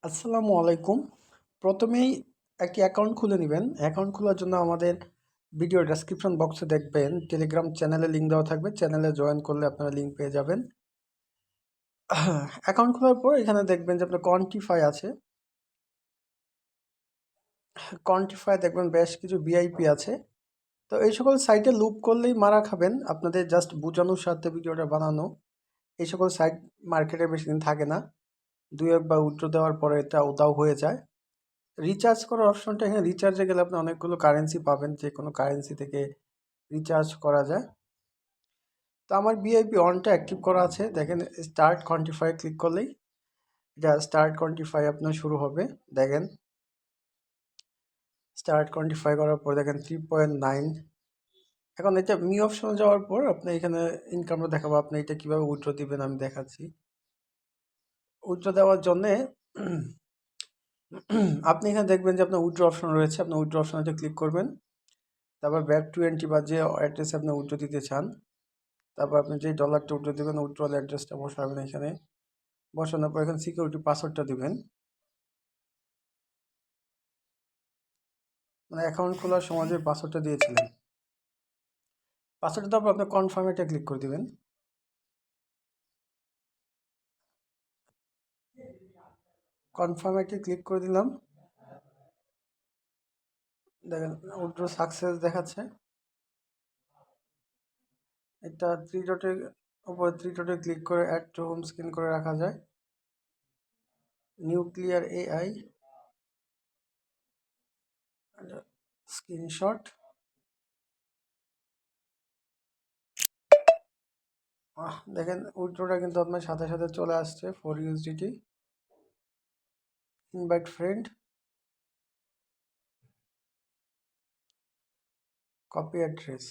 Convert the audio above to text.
আসসালামু আলাইকুম। প্রথমেই একটি অ্যাকাউন্ট খুলে নেবেন। অ্যাকাউন্ট খোলার জন্য আমাদের ভিডিও ডেসক্রিপশন বক্সে দেখবেন টেলিগ্রাম চ্যানেলে লিঙ্ক দেওয়া থাকবে। চ্যানেলে জয়েন করলে আপনারা লিঙ্ক পেয়ে যাবেন। অ্যাকাউন্ট খোলার পর এখানে দেখবেন যে আপনার কোয়ান্টিফাই আছে। কোয়ান্টিফাই দেখবেন বেশ কিছু ভিআইপি আছে। তো এই সকল সাইটে লুপ করলেই মারা খাবেন। আপনাদের জাস্ট বোঝানোর স্বার্থে ভিডিওটা বানানো। এই সকল সাইট মার্কেটে বেশি দিন থাকে না। দুই একবার উইথড্র দেওয়ার পরে এটা উধাও হয়ে যায়। রিচার্জ করার অপশনটা, এখানে রিচার্জে গেলে আপনি অনেকগুলো কারেন্সি পাবেন, যে কোনো কারেন্সি থেকে রিচার্জ করা যায়। তো আমার ভিআইপি অনটা অ্যাক্টিভ করা আছে। দেখেন স্টার্ট কোয়ান্টিফাই ক্লিক করলেই এটা স্টার্ট কোয়ান্টিফাই আপনার শুরু হবে। দেখেন স্টার্ট কোয়ান্টিফাই করার পর দেখেন 3.9। এখন এটা মি অপশনে যাওয়ার পর আপনি এখানে ইনকামটা দেখাবো। আপনি এটা কীভাবে উইথড্র দিবেন আমি দেখাচ্ছি। উইথড্র দেওয়ার জন্যে আপনি এখানে দেখবেন যে আপনার উইথড্র অপশন রয়েছে। আপনার উইথড্র অপশনে ক্লিক করবেন। তারপর ব্যাক 20 বা যে অ্যাড্রেসে আপনি উইথড্র দিতে চান, তারপর আপনি যে ডলারটা উইথড্র দেবেন উইথড্রল অ্যাড্রেসটা বসাবেন। এখানে বসানোর পর এখানে সিকিউরিটি পাসওয়ার্ডটা দিবেন। মানে অ্যাকাউন্ট খোলার সময় যে পাসওয়ার্ডটা দিয়েছিলেন, পাসওয়ার্ডটা তারপর আপনার কনফার্মেটে ক্লিক করে দিবেন। কনফার্মেটে ক্লিক করে দিলাম। দেখেন উইথড্র সাকসেস দেখাচ্ছে। এটা থ্রি ডটের উপরে থ্রি ডটে ক্লিক করে অ্যাড টু হোম স্ক্রিন করে রাখা যায়। Nuclear AI screenshot. দেখেন উইথড্রটা কিন্তু আপনার সাথে সাথে চলে আসছে। 4 USDT। Invite friend, copy address.